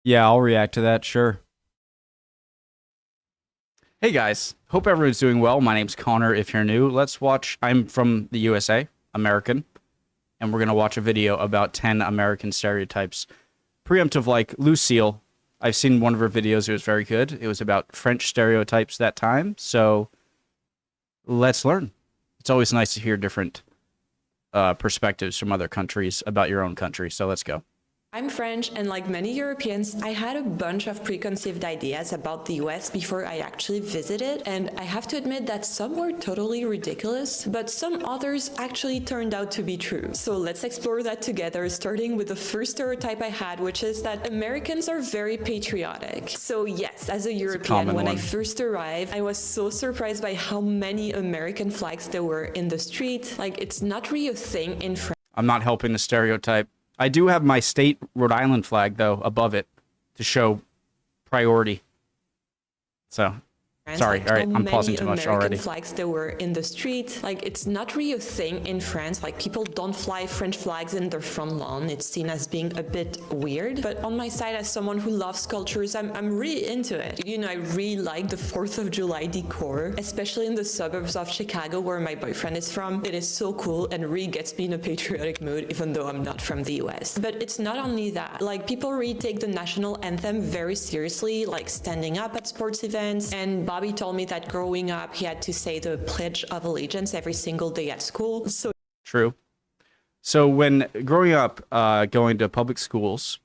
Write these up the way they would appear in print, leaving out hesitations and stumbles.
Yeah, I'll react to that, sure. Hey guys, hope everyone's doing well. My name's Connor. If you're new, I'm from the USA, American, and we're going to watch a video about 10 American stereotypes. Preemptive like Lucille. I've seen one of her videos. It was very good. It was about French stereotypes that time. So let's learn. It's always nice to hear different perspectives from other countries about your own country. So let's go. I'm French, and like many Europeans, I had a bunch of preconceived ideas about the US before I actually visited, and I have to admit that some were totally ridiculous, but some others actually turned out to be true. So let's explore that together, starting with the first stereotype I had, which is that Americans are very patriotic. So yes, as a European, when I first arrived, I was so surprised by how many American flags there were in the street. Like, it's not really a thing in France. I'm not helping the stereotype. I do have my state Rhode Island flag, though, above it to show priority. So, sorry, all right, I'm pausing too much already. Flags that were in the street, like, it's not really a thing in France. Like, people don't fly French flags in their front lawn. It's seen as being a bit weird. But on my side, as someone who loves cultures, I'm really into it. You know, I really like the 4th of July decor, especially in the suburbs of Chicago, where my boyfriend is from. It is so cool and really gets me in a patriotic mood, even though I'm not from the US. But it's not only that. Like, people really take the national anthem very seriously, like standing up at sports events. And Bobby told me that growing up, he had to say the Pledge of Allegiance every single day at school. So true. So when growing up, going to public schools,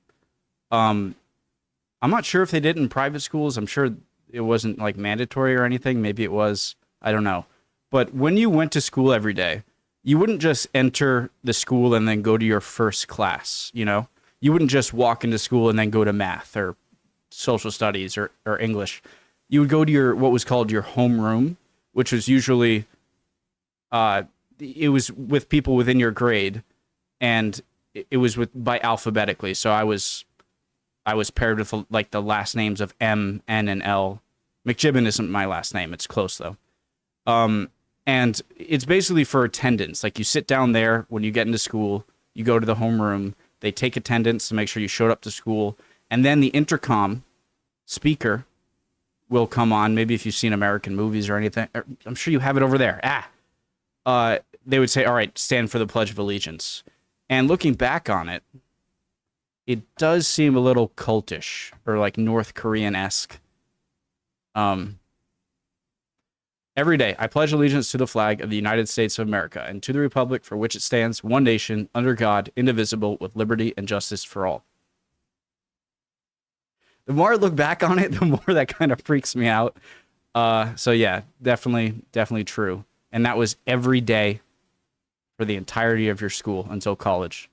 I'm not sure if they did in private schools. I'm sure it wasn't like mandatory or anything. Maybe it was. I don't know. But when you went to school every day, you wouldn't just enter the school and then go to your first class. You know, you wouldn't just walk into school and then go to math or social studies or English. You would go to your what was called your homeroom, which was usually it was with people within your grade, and it was by alphabetically. So I was paired with like the last names of M, N, and L. McJibbin isn't my last name; it's close though. And it's basically for attendance. Like, you sit down there when you get into school, you go to the homeroom. They take attendance to make sure you showed up to school, and then the intercom speaker will come on. Maybe if you've seen American movies or anything, I'm sure you have it over there. They would say, all right, stand for the Pledge of Allegiance. And looking back on it, it does seem a little cultish or like North Korean-esque. Every day, I pledge allegiance to the flag of the United States of America and to the republic for which it stands, one nation, under God, indivisible, with liberty and justice for all. The more I look back on it, the more that kind of freaks me out. So yeah, definitely true. And that was every day for the entirety of your school until college.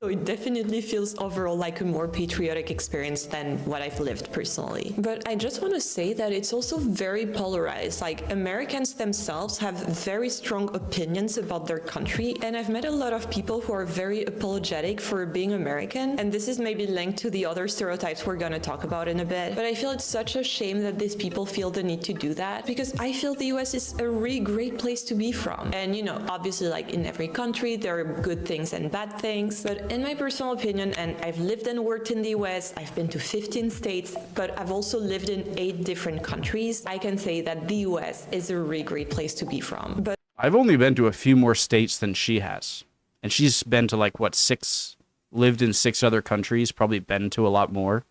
So it definitely feels overall like a more patriotic experience than what I've lived personally. But I just want to say that it's also very polarized. Like, Americans themselves have very strong opinions about their country, and I've met a lot of people who are very apologetic for being American, and this is maybe linked to the other stereotypes we're going to talk about in a bit. But I feel it's such a shame that these people feel the need to do that, because I feel the US is a really great place to be from. And, you know, obviously, like in every country, there are good things and bad things, but in my personal opinion, and I've lived and worked in the US, I've been to 15 states, but I've also lived in 8 different countries, I can say that the US is a really great place to be from. But I've only been to a few more states than she has. And she's been to like, what, 6, lived in 6 other countries, probably been to a lot more.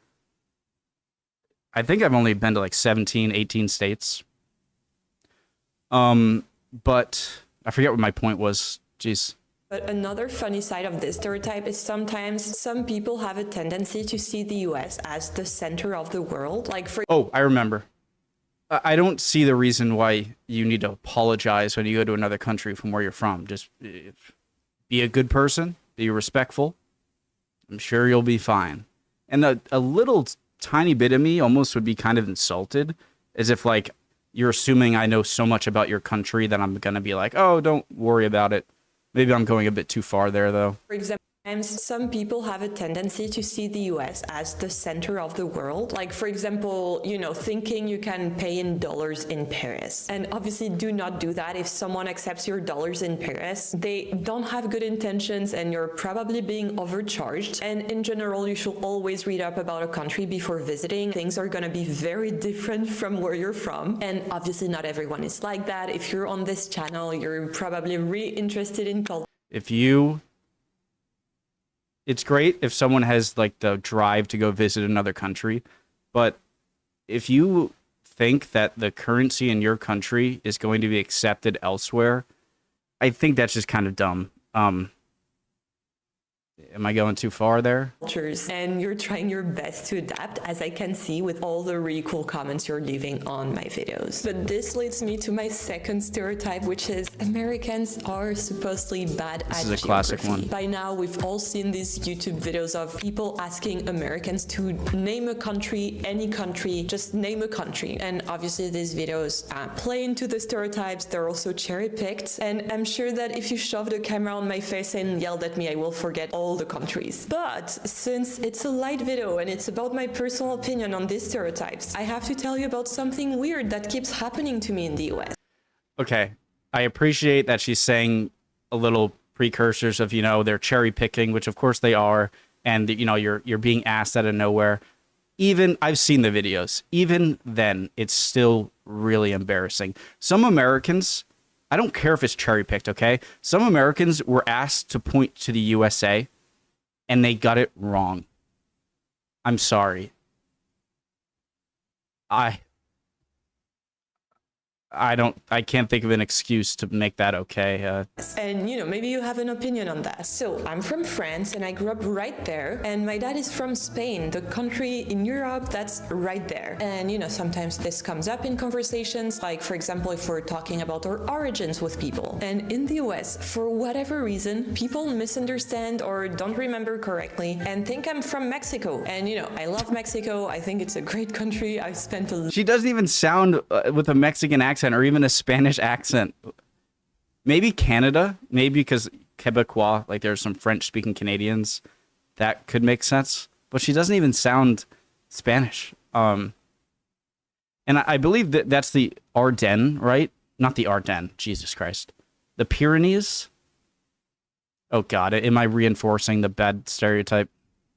I think I've only been to like 17, 18 states. But I forget what my point was. Jeez. But another funny side of this stereotype is sometimes some people have a tendency to see the US as the center of the world. Like, oh, I remember. I don't see the reason why you need to apologize when you go to another country from where you're from. Just be a good person, be respectful. I'm sure you'll be fine. And a little tiny bit of me almost would be kind of insulted, as if like you're assuming I know so much about your country that I'm going to be like, oh, don't worry about it. Maybe I'm going a bit too far there, though. For example, And some people have a tendency to see the US as the center of the world. Like, for example, thinking you can pay in dollars in Paris. And obviously do not do that. If someone accepts your dollars in Paris, they don't have good intentions and you're probably being overcharged. And in general, you should always read up about a country before visiting. Things are going to be very different from where you're from. And obviously not everyone is like that. If you're on this channel, you're probably really interested in culture. It's great if someone has like the drive to go visit another country, but if you think that the currency in your country is going to be accepted elsewhere, I think that's just kind of dumb. Am I going too far there? And you're trying your best to adapt, as I can see with all the really cool comments you're leaving on my videos. But this leads me to my second stereotype, which is Americans are supposedly bad at geography. This is a classic one. By now, we've all seen these YouTube videos of people asking Americans to name a country, any country, just name a country. And obviously these videos play into the stereotypes. They're also cherry-picked. And I'm sure that if you shoved a camera on my face and yelled at me, I will forget all the countries. But since it's a light video and it's about my personal opinion on these stereotypes, I have to tell you about something weird that keeps happening to me in the US. Okay, I appreciate that she's saying a little precursors of, they're cherry picking, which of course they are, and you're being asked out of nowhere. Even I've seen the videos. Even then, it's still really embarrassing. Some Americans, I don't care if it's cherry picked, okay? Some Americans were asked to point to the USA and they got it wrong. I'm sorry. I can't think of an excuse to make that okay. And maybe you have an opinion on that. So I'm from France and I grew up right there. And my dad is from Spain, the country in Europe that's right there. And sometimes this comes up in conversations, like for example, if we're talking about our origins with people. And in the US, for whatever reason, people misunderstand or don't remember correctly and think I'm from Mexico. And I love Mexico. I think it's a great country. I've spent She doesn't even sound with a Mexican accent or even a Spanish accent. Maybe Canada, maybe because Quebecois, like there's some French-speaking Canadians, that could make sense. But she doesn't even sound Spanish. And I believe that that's the Ardennes, right? Not the Ardennes, Jesus Christ. The Pyrenees? Oh God, am I reinforcing the bad stereotype?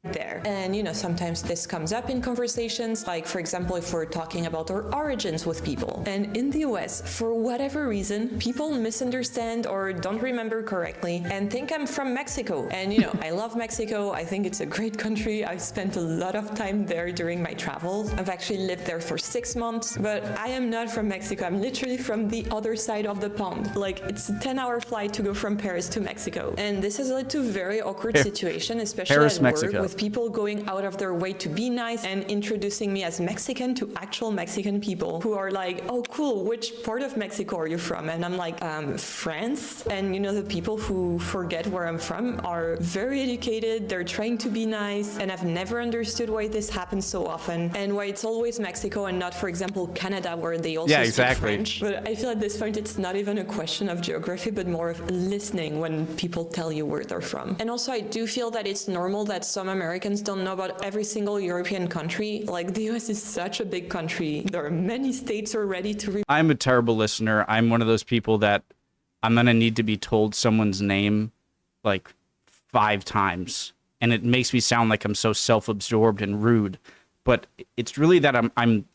There. And sometimes this comes up in conversations, like for example, if we're talking about our origins with people. And in the US, for whatever reason, people misunderstand or don't remember correctly and think I'm from Mexico. And I love Mexico. I think it's a great country. I've spent a lot of time there during my travels. I've actually lived there for 6 months, but I am not from Mexico. I'm literally from the other side of the pond. Like it's a 10-hour flight to go from Paris to Mexico. And this has led to a very awkward situation, especially Paris, at Mexico. work, with people going out of their way to be nice and introducing me as Mexican to actual Mexican people who are like, oh cool, which part of Mexico are you from? And I'm like, France. And the people who forget where I'm from are very educated, they're trying to be nice, and I've never understood why this happens so often and why it's always Mexico and not, for example, Canada, where they also speak French. But I feel at this point it's not even a question of geography, but more of listening when people tell you where they're from. And also I do feel that it's normal that some Americans don't know about every single European country. Like the US is such a big country. There are many states already to I'm a terrible listener. I'm one of those people that I'm going to need to be told someone's name like 5 times. And it makes me sound like I'm so self-absorbed and rude. But it's really that I'm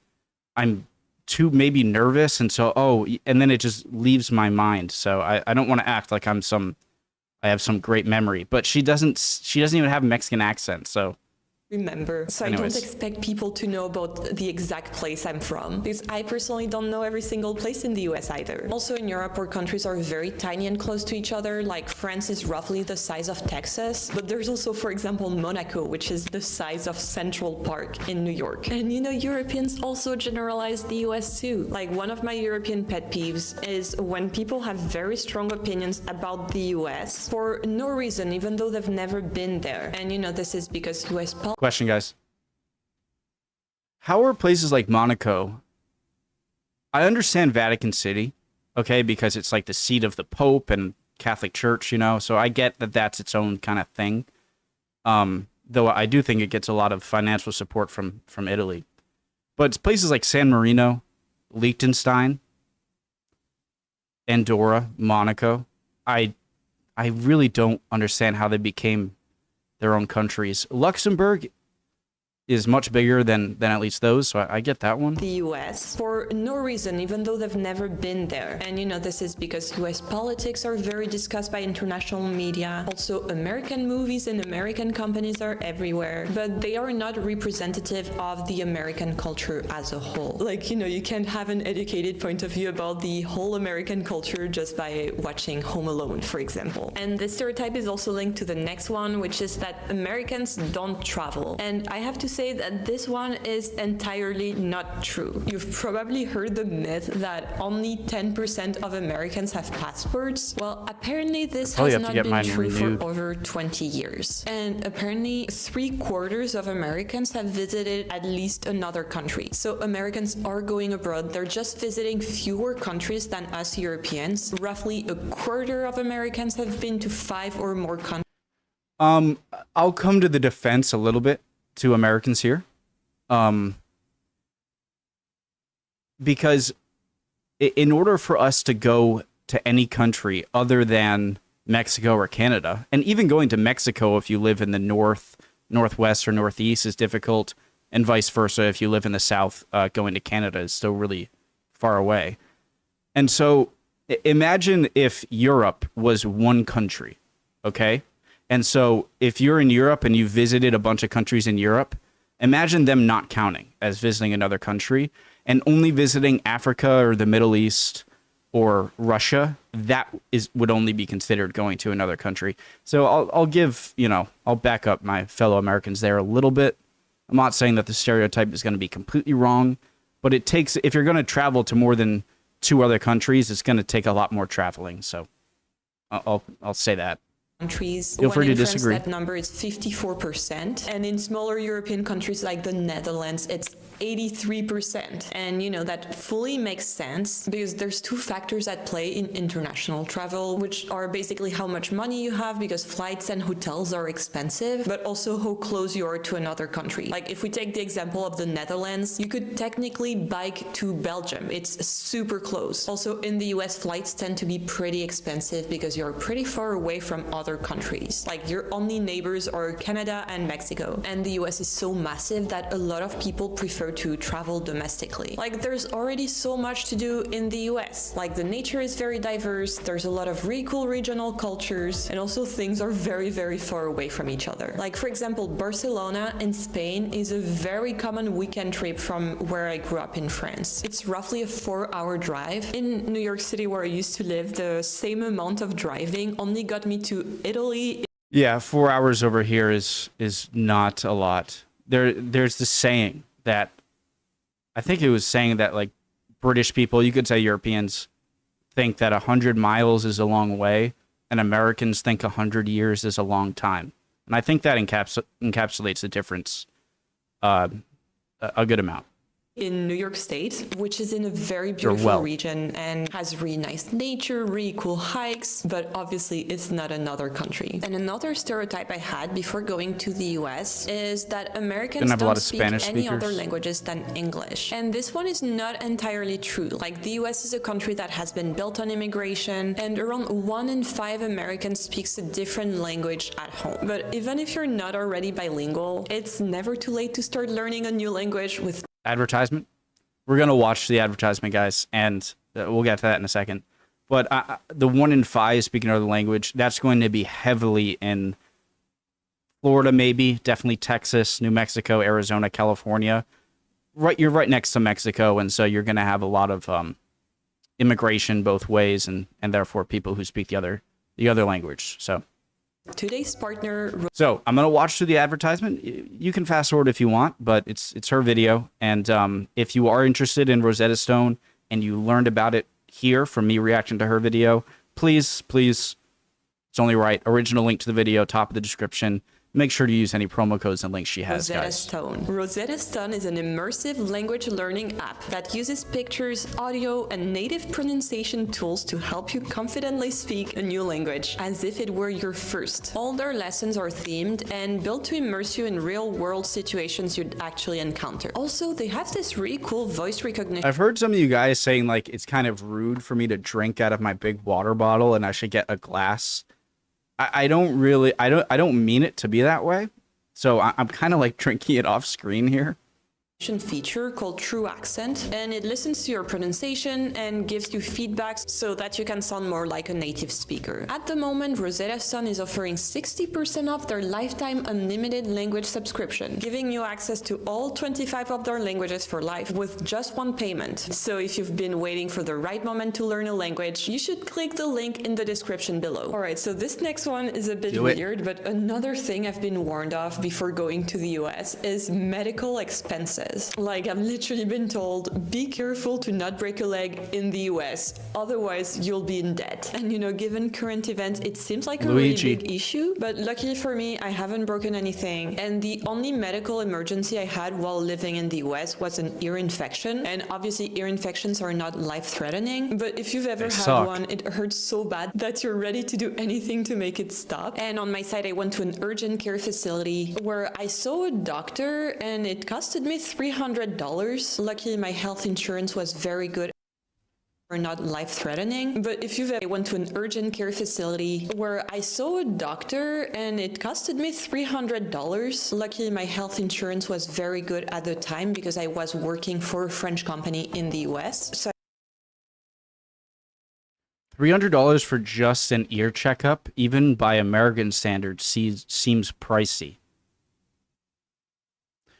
too maybe nervous. And so, and then it just leaves my mind. So I don't want to act like I have some great memory, but she doesn't even have a Mexican accent, so. Remember. So Anyways. I don't expect people to know about the exact place I'm from, because I personally don't know every single place in the US either. Also in Europe, where countries are very tiny and close to each other, like France is roughly the size of Texas, but there's also, for example, Monaco, which is the size of Central Park in New York. And Europeans also generalize the US too. Like one of my European pet peeves is when people have very strong opinions about the US for no reason, even though they've never been there. And this is because US Question, guys. How are places like Monaco? I understand Vatican City, okay, because it's like the seat of the Pope and Catholic Church, so I get that that's its own kind of thing. Though I do think it gets a lot of financial support from Italy. But it's places like San Marino, Liechtenstein, Andorra, Monaco. I really don't understand how they became their own countries. Luxembourg is much bigger than at least those, so I get that one. The US for no reason, even though they've never been there. And this is because US politics are very discussed by international media. Also, American movies and American companies are everywhere, but they are not representative of the American culture as a whole. Like, you can't have an educated point of view about the whole American culture just by watching Home Alone, for example. And this stereotype is also linked to the next one, which is that Americans don't travel. And I have to say that this one is entirely not true. You've probably heard the myth that only 10% of Americans have passports. Well, apparently this has not been true for over 20 years. And apparently 3/4 of Americans have visited at least another country. So Americans are going abroad. They're just visiting fewer countries than us Europeans. Roughly 1/4 of Americans have been to 5 or more countries. I'll come to the defense a little bit to Americans here, because in order for us to go to any country other than Mexico or Canada, and even going to Mexico if you live in the north, northwest, or northeast is difficult, and vice versa if you live in the south, going to Canada is still really far away. And so imagine if Europe was one country, okay? And so if you're in Europe and you visited a bunch of countries in Europe, imagine them not counting as visiting another country and only visiting Africa or the Middle East or Russia. That would only be considered going to another country. So I'll give, I'll back up my fellow Americans there a little bit. I'm not saying that the stereotype is going to be completely wrong, but it takes, if you're going to travel to more than 2 other countries, it's going to take a lot more traveling. So I'll say that. Countries. Feel free to France, disagree. that number is 54%, and in smaller European countries like the Netherlands, it's 83%. And that fully makes sense because there's 2 factors at play in international travel, which are basically how much money you have, because flights and hotels are expensive, but also how close you are to another country. Like if we take the example of the Netherlands, you could technically bike to Belgium. It's super close. Also in the US, flights tend to be pretty expensive because you're pretty far away from other countries. Like your only neighbors are Canada and Mexico. And the US is so massive that a lot of people prefer to travel domestically. Like there's already so much to do in the US. Like the nature is very diverse, there's a lot of really cool regional cultures, and also things are very, very far away from each other. Like for example, Barcelona in Spain is a very common weekend trip from where I grew up in France. It's roughly a 4-hour drive. In New York City, where I used to live, the same amount of driving only got me to Italy. Yeah, 4 hours over here is not a lot. There's the saying that, I think it was saying that like British people, you could say Europeans, think that 100 miles is a long way, and Americans think 100 years is a long time. And I think that encapsulates the difference a good amount. In New York State, which is in a very beautiful region and has really nice nature, really cool hikes, but obviously it's not another country. And another stereotype I had before going to the US is that Americans don't speak any other languages than English. And this one is not entirely true. Like the US is a country that has been built on immigration, and around 1 in 5 Americans speaks a different language at home. But even if you're not already bilingual, it's never too late to start learning a new language with advertisement. We're going to watch the advertisement, guys, and we'll get to that in a second. But the 1 in 5 speaking another language, that's going to be heavily in Florida, maybe, definitely Texas, New Mexico, Arizona, California. You're right next to Mexico, and so you're going to have a lot of immigration both ways, and therefore people who speak the other language. So today's partner. So I'm going to watch through the advertisement. You can fast forward if you want, but it's her video. And if you are interested in Rosetta Stone and you learned about it here from me reacting to her video, please, it's only right. Original link to the video, top of the description. Make sure to use any promo codes and links she has, Rosetta guys. Stone. Rosetta Stone is an immersive language learning app that uses pictures, audio, and native pronunciation tools to help you confidently speak a new language, as if it were your first. All their lessons are themed and built to immerse you in real-world situations you'd actually encounter. Also, they have this really cool voice recognition. I've heard some of you guys saying like it's kind of rude for me to drink out of my big water bottle and I should get a glass. I don't mean it to be that way. So I'm kind of like drinking it off screen here. Feature called True Accent, and it listens to your pronunciation and gives you feedback so that you can sound more like a native speaker. At the moment, Rosetta Stone is offering 60% off their lifetime unlimited language subscription, giving you access to all 25 of their languages for life with just one payment. So if you've been waiting for the right moment to learn a language, you should click the link in the description below. Alright, so this next one is a bit weird, but another thing I've been warned of before going to the US is medical expenses. Like, I've literally been told, be careful to not break a leg in the US, otherwise you'll be in debt. And you know, given current events, it seems like a really big issue, but luckily for me, I haven't broken anything. And the only medical emergency I had while living in the US was an ear infection. And obviously ear infections are not life-threatening, but if you've ever had one, it hurts so bad that you're ready to do anything to make it stop. And on my side, I went to an urgent care facility where I saw a doctor and it costed me $300. Luckily, my health insurance was very good. Or not life-threatening, but if I went to an urgent care facility where I saw a doctor and it costed me $300. Luckily, my health insurance was very good at the time because I was working for a French company in the US. So $300 for just an ear checkup, even by American standards, seems pricey.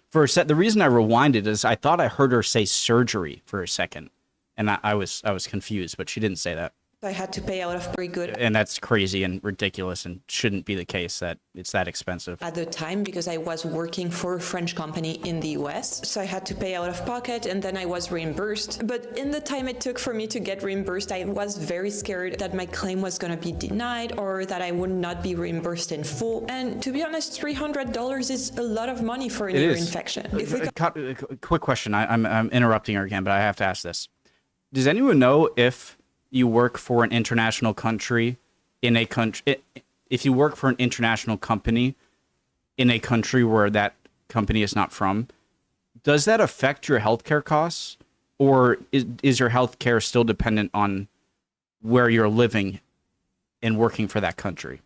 For a set, the reason I rewinded is I thought I heard her say surgery for a second, and I was confused, but she didn't say that. I had to pay out of very good. And that's crazy and ridiculous and shouldn't be the case that it's that expensive. At the time, because I was working for a French company in the US, so I had to pay out of pocket and then I was reimbursed. But in the time it took for me to get reimbursed, I was very scared that my claim was going to be denied or that I would not be reimbursed in full. And to be honest, $300 is a lot of money for an ear infection. Quick question. I'm interrupting her again, but I have to ask this. Does anyone know if you work for an international country in a country, if you work for an international company in a country where that company is not from, does that affect your healthcare costs, or is your healthcare still dependent on where you're living and working for that country?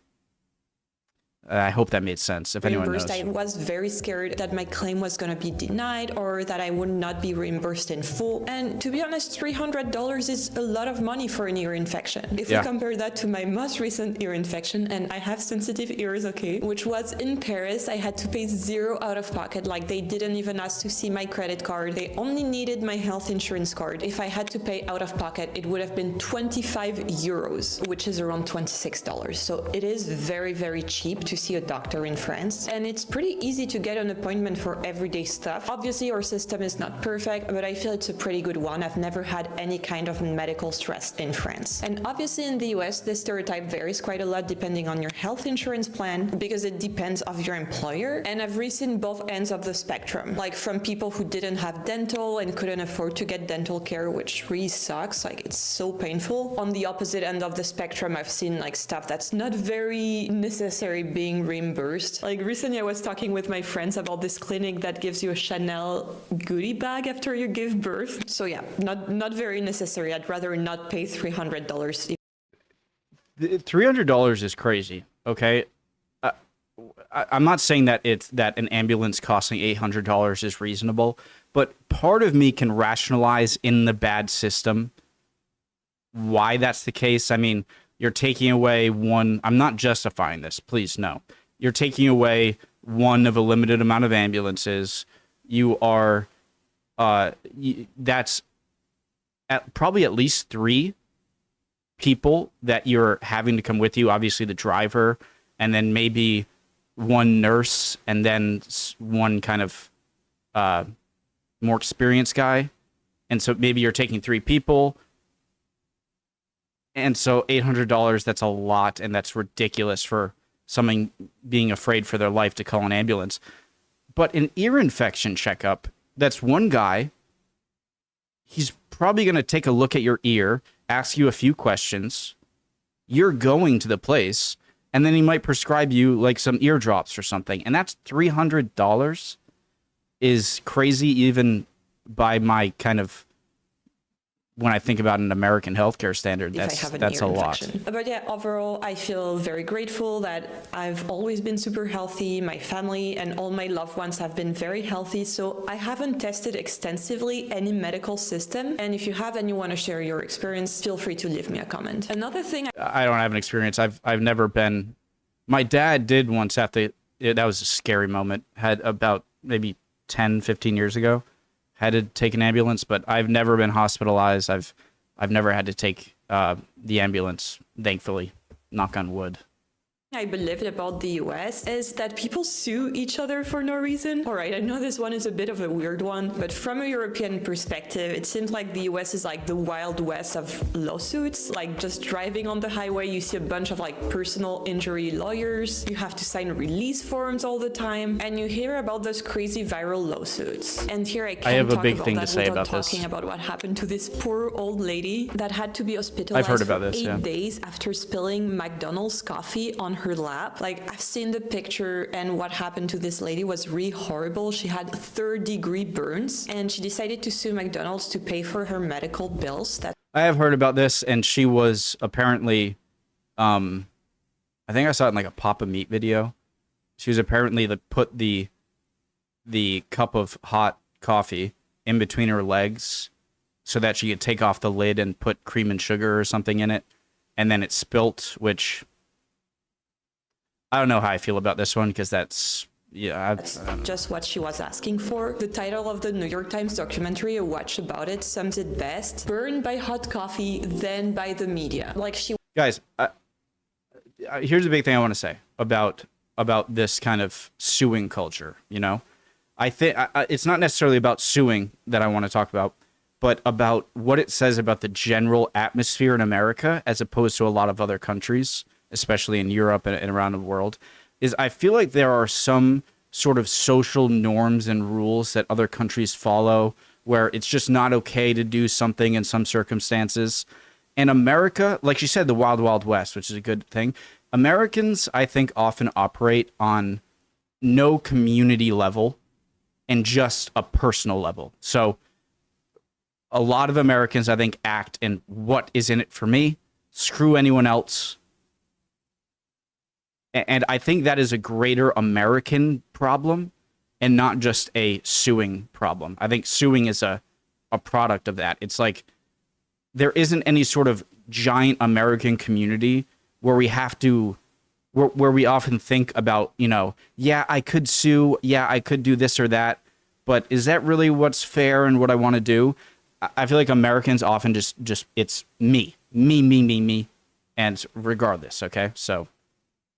I hope that made sense, if anyone knows. I was very scared that my claim was going to be denied or that I would not be reimbursed in full. And to be honest, $300 is a lot of money for an ear infection. If we compare that to my most recent ear infection, and I have sensitive ears, okay, which was in Paris, I had to pay $0 out of pocket. Like, they didn't even ask to see my credit card. They only needed my health insurance card. If I had to pay out of pocket, it would have been 25 euros, which is around $26. So it is very, very cheap to see a doctor in France, and it's pretty easy to get an appointment for everyday stuff. Obviously, our system is not perfect, but I feel it's a pretty good one. I've never had any kind of medical stress in France. And obviously in the US, this stereotype varies quite a lot depending on your health insurance plan, because it depends of your employer. And I've really seen both ends of the spectrum, like from people who didn't have dental and couldn't afford to get dental care, which really sucks. Like, it's so painful. On the opposite end of the spectrum, I've seen like stuff that's not very necessary being reimbursed. Like, recently I was talking with my friends about this clinic that gives you a Chanel goodie bag after you give birth. So yeah, not very necessary. I'd rather not pay $300. $300 is crazy. Okay, I'm not saying that an ambulance costing $800 is reasonable, but part of me can rationalize in the bad system why that's the case. I mean, you're taking away one. I'm not justifying this. Please, no. You're taking away one of a limited amount of ambulances. You are, that's probably at least 3 people that you're having to come with you. Obviously, the driver, and then maybe one nurse, and then one kind of more experienced guy. And so maybe you're taking 3 people. And so $800, that's a lot, and that's ridiculous for someone being afraid for their life to call an ambulance. But an ear infection checkup, that's one guy. He's probably going to take a look at your ear, ask you a few questions. You're going to the place, and then he might prescribe you like some eardrops or something. And that's $300 is crazy even by my kind of, when I think about an American healthcare standard, that's a lot. But yeah, overall, I feel very grateful that I've always been super healthy. My family and all my loved ones have been very healthy. So I haven't tested extensively any medical system. And if you have and you want to share your experience, feel free to leave me a comment. Another thing, I don't have an experience. I've never been. My dad did once have to. That was a scary moment. Had about maybe 10, 15 years ago. Had to take an ambulance, but I've never been hospitalized. I've never had to take the ambulance, thankfully. Knock on wood. I believe about the US is that people sue each other for no reason. All right, I know this one is a bit of a weird one, but from a European perspective, it seems like the US is like the Wild West of lawsuits. Like just driving on the highway, you see a bunch of like personal injury lawyers. You have to sign release forms all the time, and you hear about those crazy viral lawsuits. And here I have a big thing to say about this. Talking about what happened to this poor old lady that had to be hospitalized for 8 days after spilling McDonald's coffee on her lap. Like, I've seen the picture, and what happened to this lady was really horrible. She had 3rd-degree burns, and she decided to sue McDonald's to pay for her medical bills. I have heard about this, and she was apparently, I think I saw it in like a Papa Meat video. She was apparently put the cup of hot coffee in between her legs so that she could take off the lid and put cream and sugar or something in it, and then it spilt, which I don't know how I feel about this one, because that's just what she was asking for. The title of the New York Times documentary, A Watch About It, sums it best. Burned by hot coffee, then by the media. Like she... Guys, here's a big thing I want to say about this kind of suing culture, you know? I think it's not necessarily about suing that I want to talk about, but about what it says about the general atmosphere in America as opposed to a lot of other countries, especially in Europe and around the world, is I feel like there are some sort of social norms and rules that other countries follow where it's just not okay to do something in some circumstances. And America, like you said, the Wild Wild West, which is a good thing. Americans, I think, often operate on no community level and just a personal level. So a lot of Americans, I think, act in what is in it for me, screw anyone else. And I think that is a greater American problem and not just a suing problem. I think suing is a product of that. It's like there isn't any sort of giant American community where we have to, where we often think about, you know, yeah, I could sue, yeah, I could do this or that, but is that really what's fair and what I want to do? I feel like Americans often just it's me, and regardless, okay? So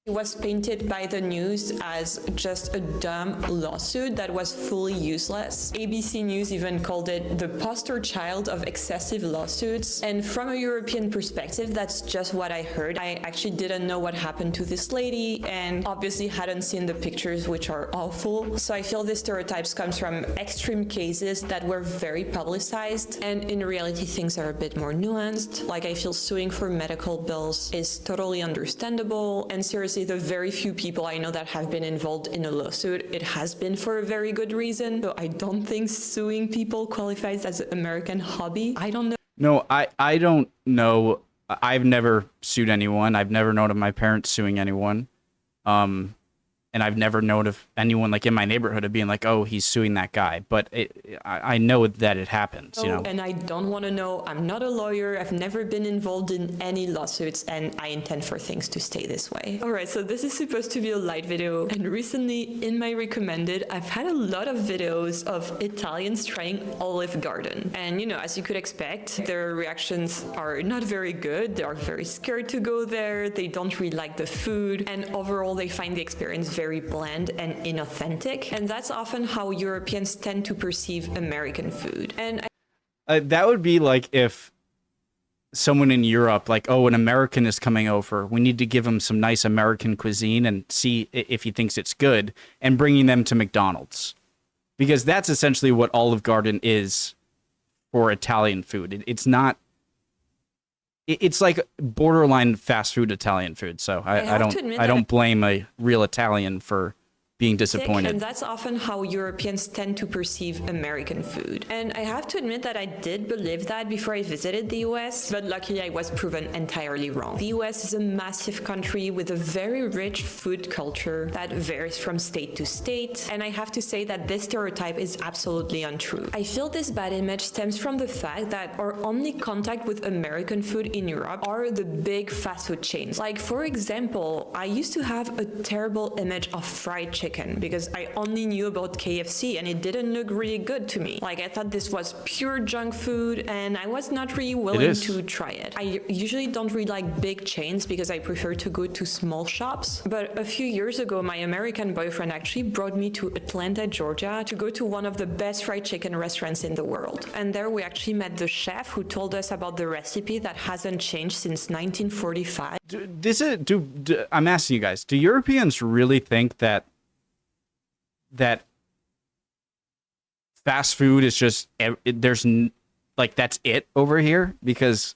it was painted by the news as just a dumb lawsuit that was fully useless. ABC News even called it the poster child of excessive lawsuits. And from a European perspective, that's just what I heard. I actually didn't know what happened to this lady and obviously hadn't seen the pictures, which are awful. So I feel this stereotypes comes from extreme cases that were very publicized. And in reality, things are a bit more nuanced. Like, I feel suing for medical bills is totally understandable. And seriously, the very few people I know that have been involved in a lawsuit, it has been for a very good reason. So I don't think suing people qualifies as an American hobby. I don't know. No, I don't know. I've never sued anyone. I've never known of my parents suing anyone. And I've never known of anyone like in my neighborhood of being like, oh, he's suing that guy. But I know that it happens, you know. And I don't want to know. I'm not a lawyer. I've never been involved in any lawsuits, and I intend for things to stay this way. All right, so this is supposed to be a light video. And recently, in my recommended, I've had a lot of videos of Italians trying Olive Garden. And, you know, as you could expect, their reactions are not very good. They are very scared to go there. They don't really like the food. And overall, they find the experience very bland and inauthentic, and that's often how Europeans tend to perceive American food. And that would be like if someone in Europe, like, oh, an American is coming over. We need to give him some nice American cuisine and see if he thinks it's good, and bringing them to McDonald's. Because that's essentially what Olive Garden is for Italian food. It's not. It's like borderline fast food Italian food. So I don't blame a real Italian for being disappointed. And that's often how Europeans tend to perceive American food. And I have to admit that I did believe that before I visited the US, but luckily I was proven entirely wrong. The US is a massive country with a very rich food culture that varies from state to state, and I have to say that this stereotype is absolutely untrue. I feel this bad image stems from the fact that our only contact with American food in Europe are the big fast food chains. Like, for example, I used to have a terrible image of fried chicken because I only knew about KFC and it didn't look really good to me. Like, I thought this was pure junk food and I was not really willing to try it. I usually don't really like big chains because I prefer to go to small shops. But a few years ago, my American boyfriend actually brought me to Atlanta, Georgia to go to one of the best fried chicken restaurants in the world. And there we actually met the chef who told us about the recipe that hasn't changed since 1945. I'm asking you guys, do Europeans really think that fast food is just that's it over here? Because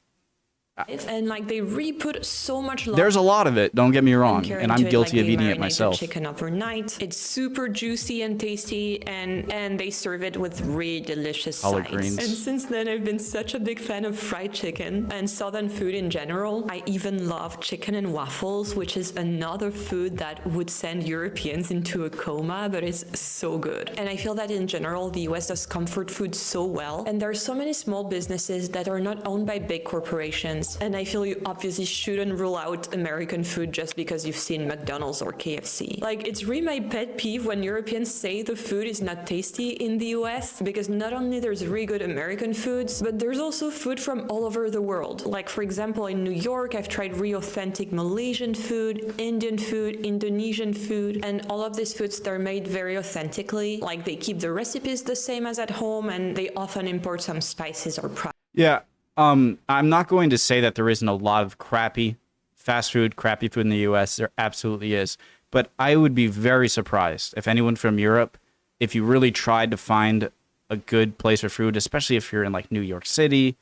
and like they really put so much love. There's a lot of it, don't get me wrong, and I'm guilty of eating it myself. Chicken overnight. It's super juicy and tasty, and they serve it with really delicious sides. Greens. And since then, I've been such a big fan of fried chicken and southern food in general. I even love chicken and waffles, which is another food that would send Europeans into a coma, but it's so good. And I feel that in general, the US does comfort food so well, and there are so many small businesses that are not owned by big corporations. And I feel you obviously shouldn't rule out American food just because you've seen McDonald's or KFC. Like, it's really my pet peeve when Europeans say the food is not tasty in the US, because not only there's really good American foods, but there's also food from all over the world. Like, for example, in New York, I've tried really authentic Malaysian food, Indian food, Indonesian food, and all of these foods, they're made very authentically. Like, they keep the recipes the same as at home, and they often import some spices or products. Yeah. I'm not going to say that there isn't a lot of crappy food in the US. There absolutely is. But I would be very surprised if anyone from Europe, if you really tried to find a good place for food, especially if you're in like New York City,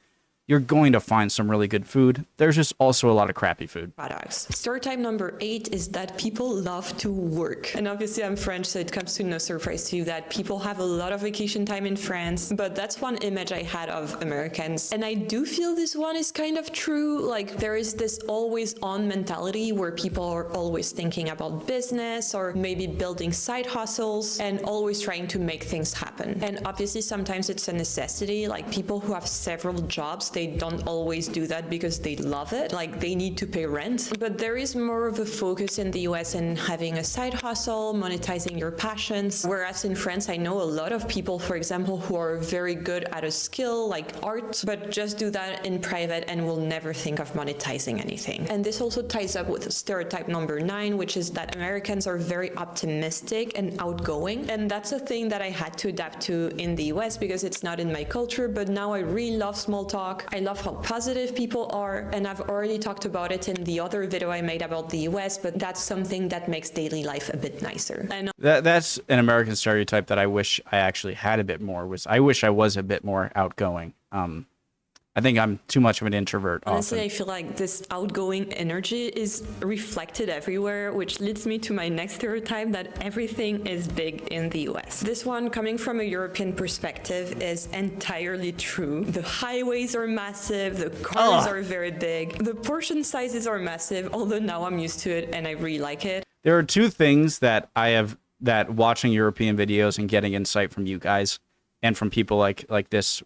you're going to find some really good food. There's just also a lot of crappy food. Products. Stereotype number 8 is that people love to work. And obviously I'm French, so it comes to no surprise to you that people have a lot of vacation time in France. But that's one image I had of Americans. And I do feel this one is kind of true. Like, there is this always on mentality where people are always thinking about business or maybe building side hustles and always trying to make things happen. And obviously sometimes it's a necessity. Like, people who have several jobs, they don't always do that because they love it. Like, they need to pay rent. But there is more of a focus in the US in having a side hustle, monetizing your passions. Whereas in France, I know a lot of people, for example, who are very good at a skill like art, but just do that in private and will never think of monetizing anything. And this also ties up with stereotype number 9, which is that Americans are very optimistic and outgoing. And that's a thing that I had to adapt to in the US because it's not in my culture, but now I really love small talk. I love how positive people are, and I've already talked about it in the other video I made about the US, but that's something that makes daily life a bit nicer. That's an American stereotype that I wish I actually had a bit more. I wish I was a bit more outgoing. I think I'm too much of an introvert. Honestly, often. I feel like this outgoing energy is reflected everywhere, which leads me to my next stereotype that everything is big in the US. This one, coming from a European perspective, is entirely true. The highways are massive, the cars are very big, the portion sizes are massive, although now I'm used to it and I really like it. There are two things that watching European videos and getting insight from you guys and from people like this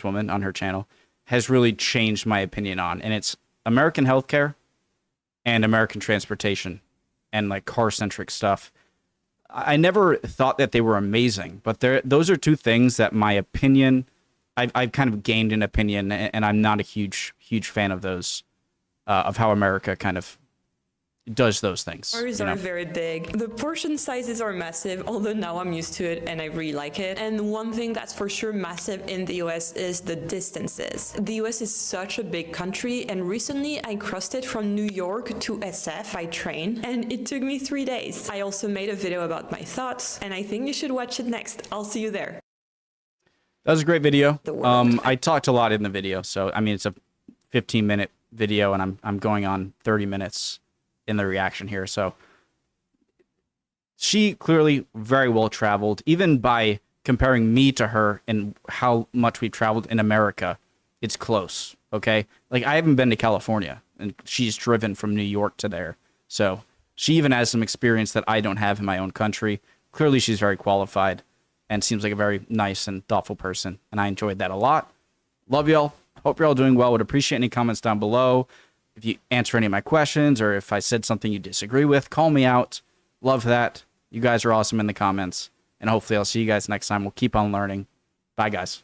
woman on her channel has really changed my opinion on, and it's American healthcare and American transportation and like car-centric stuff. I never thought that they were amazing, but those are two things that my opinion, I've kind of gained an opinion, and I'm not a huge fan of those, of how America kind of does those things. Ours are very big. The portion sizes are massive, although now I'm used to it and I really like it. And one thing that's for sure massive in the US is the distances. The US is such a big country, and recently I crossed it from New York to SF by train, and it took me 3 days. I also made a video about my thoughts, and I think you should watch it next. I'll see you there. That was a great video. I talked a lot in the video, so I mean it's a 15-minute video, and I'm going on 30 minutes in the reaction here. So she clearly very well traveled, even by comparing me to her and how much we traveled in America. It's close. Okay, like I haven't been to California, and she's driven from New York to there. So she even has some experience that I don't have in my own country. Clearly, she's very qualified and seems like a very nice and thoughtful person, and I enjoyed that a lot. Love y'all. Hope you're all doing well. Would appreciate any comments down below. If you answer any of my questions, or if I said something you disagree with, call me out. Love that. You guys are awesome in the comments. And hopefully I'll see you guys next time. We'll keep on learning. Bye, guys.